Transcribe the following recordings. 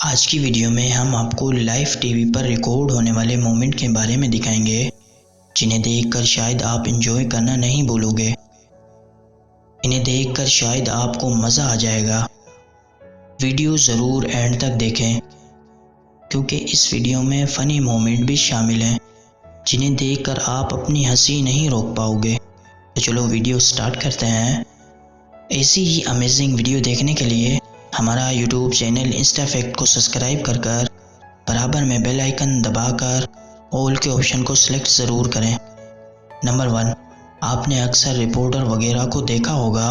आज की वीडियो में हम आपको लाइव टीवी पर रिकॉर्ड होने वाले मोमेंट के बारे में दिखाएंगे जिन्हें देखकर शायद आप एंजॉय करना नहीं भूलोगे। इन्हें देखकर शायद आपको मज़ा आ जाएगा। वीडियो ज़रूर एंड तक देखें क्योंकि इस वीडियो में फ़नी मोमेंट भी शामिल हैं जिन्हें देखकर आप अपनी हंसी नहीं रोक पाओगे। तो चलो वीडियो स्टार्ट करते हैं। ऐसी ही अमेजिंग वीडियो देखने के लिए हमारा यूट्यूब चैनल इंस्टा फैक्ट को सब्सक्राइब कर बराबर में बेल आइकन दबाकर ऑल के ऑप्शन को सिलेक्ट ज़रूर करें। नंबर 1, आपने अक्सर रिपोर्टर वगैरह को देखा होगा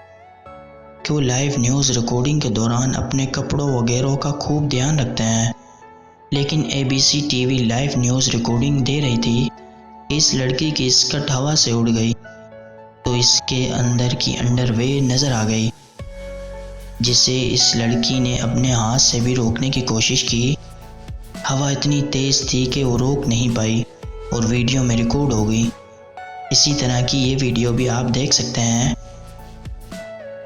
कि वो लाइव न्यूज़ रिकॉर्डिंग के दौरान अपने कपड़ों वगैरह का खूब ध्यान रखते हैं। लेकिन ABC TV live news recording दे रही थी। इस लड़की की स्कर्ट हवा से उड़ गई तो इसके अंदर की अंडरवेयर नज़र आ गई, जिसे इस लड़की ने अपने हाथ से भी रोकने की कोशिश की। हवा इतनी तेज़ थी कि वो रोक नहीं पाई और वीडियो में रिकॉर्ड हो गई। इसी तरह की ये वीडियो भी आप देख सकते हैं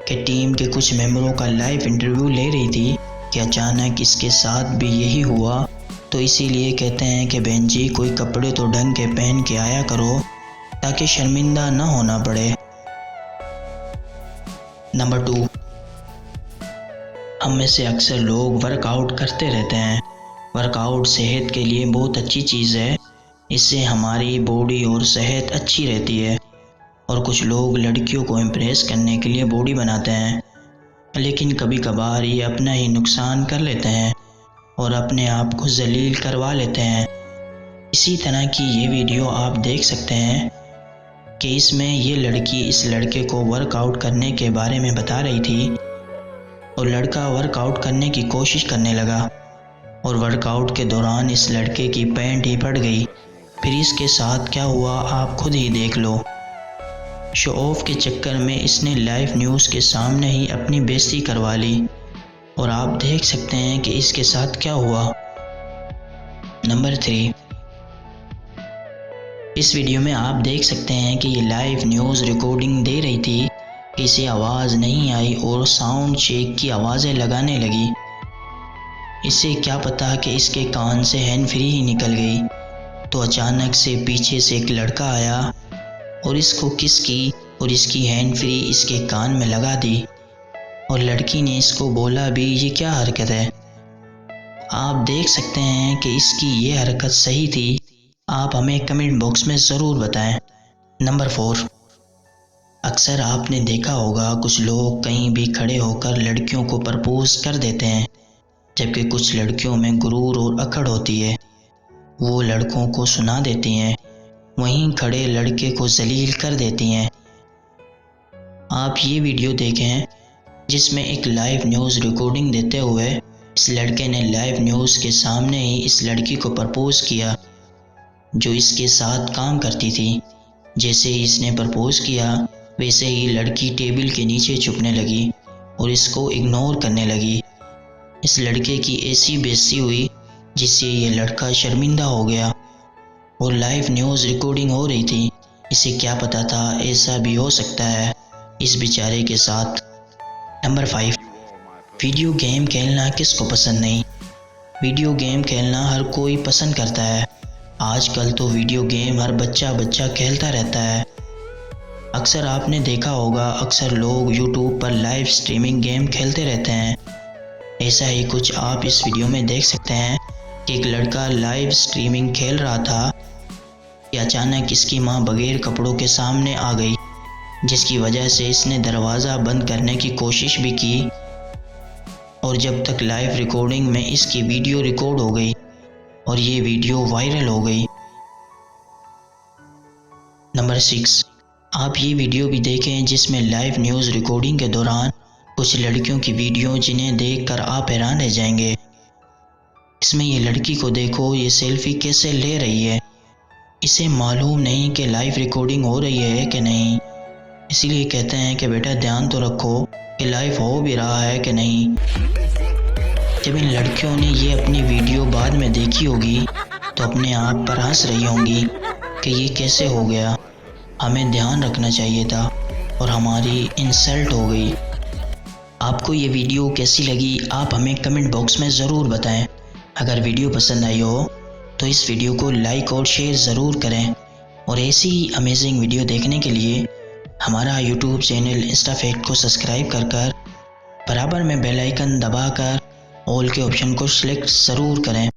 कि टीम के कुछ मेंबरों का लाइव इंटरव्यू ले रही थी कि अचानक इसके साथ भी यही हुआ। तो इसीलिए कहते हैं कि बहन जी, कोई कपड़े तो ढंग के पहन के आया करो ताकि शर्मिंदा न होना पड़े। नंबर 2, हम में से अक्सर लोग वर्कआउट करते रहते हैं। वर्कआउट सेहत के लिए बहुत अच्छी चीज़ है। इससे हमारी बॉडी और सेहत अच्छी रहती है। और कुछ लोग लड़कियों को इम्प्रेस करने के लिए बॉडी बनाते हैं, लेकिन कभी कभार ये अपना ही नुकसान कर लेते हैं और अपने आप को जलील करवा लेते हैं। इसी तरह की ये वीडियो आप देख सकते हैं कि इसमें ये लड़की इस लड़के को वर्कआउट करने के बारे में बता रही थी और लड़का वर्कआउट करने की कोशिश करने लगा और वर्कआउट के दौरान इस लड़के की पैंट ही फट गई। फिर इसके साथ क्या हुआ आप खुद ही देख लो। शो ऑफ के चक्कर में इसने लाइव न्यूज़ के सामने ही अपनी बेइज्जती करवा ली और आप देख सकते हैं कि इसके साथ क्या हुआ। नंबर 3, इस वीडियो में आप देख सकते हैं कि ये लाइव न्यूज़ रिकॉर्डिंग दे रही थी। इसे आवाज़ नहीं आई और साउंड चेक की आवाज़ें लगाने लगी। इसे क्या पता कि इसके कान से हैंड फ्री ही निकल गई। तो अचानक से पीछे से एक लड़का आया और इसको किस की और इसकी हैंड फ्री इसके कान में लगा दी और लड़की ने इसको बोला भी, ये क्या हरकत है। आप देख सकते हैं कि इसकी ये हरकत सही थी। आप हमें कमेंट बॉक्स में ज़रूर बताएं। नंबर 4, अक्सर आपने देखा होगा कुछ लोग कहीं भी खड़े होकर लड़कियों को प्रपोज कर देते हैं, जबकि कुछ लड़कियों में गुरूर और अकड़ होती है। वो लड़कों को सुना देती हैं, वहीं खड़े लड़के को जलील कर देती हैं। आप ये वीडियो देखें जिसमें एक लाइव न्यूज़ रिकॉर्डिंग देते हुए इस लड़के ने लाइव न्यूज़ के सामने ही इस लड़की को प्रपोज किया जो इसके साथ काम करती थी। जैसे ही इसने प्रपोज किया वैसे ही लड़की टेबल के नीचे छुपने लगी और इसको इग्नोर करने लगी। इस लड़के की ऐसी बेइज्जती हुई जिससे ये लड़का शर्मिंदा हो गया और लाइव न्यूज़ रिकॉर्डिंग हो रही थी। इसे क्या पता था ऐसा भी हो सकता है इस बेचारे के साथ। नंबर 5, वीडियो गेम खेलना किसको पसंद नहीं। वीडियो गेम खेलना हर कोई पसंद करता है। आजकल तो वीडियो गेम हर बच्चा खेलता रहता है। अक्सर आपने देखा होगा अक्सर लोग यूट्यूब पर लाइव स्ट्रीमिंग गेम खेलते रहते हैं। ऐसा ही कुछ आप इस वीडियो में देख सकते हैं कि एक लड़का लाइव स्ट्रीमिंग खेल रहा था कि अचानक इसकी मां बगैर कपड़ों के सामने आ गई, जिसकी वजह से इसने दरवाज़ा बंद करने की कोशिश भी की और जब तक लाइव रिकॉर्डिंग में इसकी वीडियो रिकॉर्ड हो गई और ये वीडियो वायरल हो गई। नंबर 6, आप ये वीडियो भी देखें जिसमें लाइव न्यूज़ रिकॉर्डिंग के दौरान कुछ लड़कियों की वीडियो जिन्हें देखकर आप हैरान रह जाएंगे। इसमें ये लड़की को देखो, ये सेल्फी कैसे ले रही है। इसे मालूम नहीं कि लाइव रिकॉर्डिंग हो रही है कि नहीं, इसीलिए कहते हैं कि बेटा ध्यान तो रखो कि लाइव हो भी रहा है कि नहीं। जब इन लड़कियों ने ये अपनी वीडियो बाद में देखी होगी तो अपने आप पर हंस रही होंगी कि ये कैसे हो गया, हमें ध्यान रखना चाहिए था और हमारी इंसल्ट हो गई। आपको ये वीडियो कैसी लगी आप हमें कमेंट बॉक्स में ज़रूर बताएं। अगर वीडियो पसंद आई हो तो इस वीडियो को लाइक और शेयर ज़रूर करें और ऐसी ही अमेजिंग वीडियो देखने के लिए हमारा यूट्यूब चैनल इंस्टा फैक्ट को सब्सक्राइब कर बराबर में बेल आइकन दबाकर ऑल के ऑप्शन को सिलेक्ट ज़रूर करें।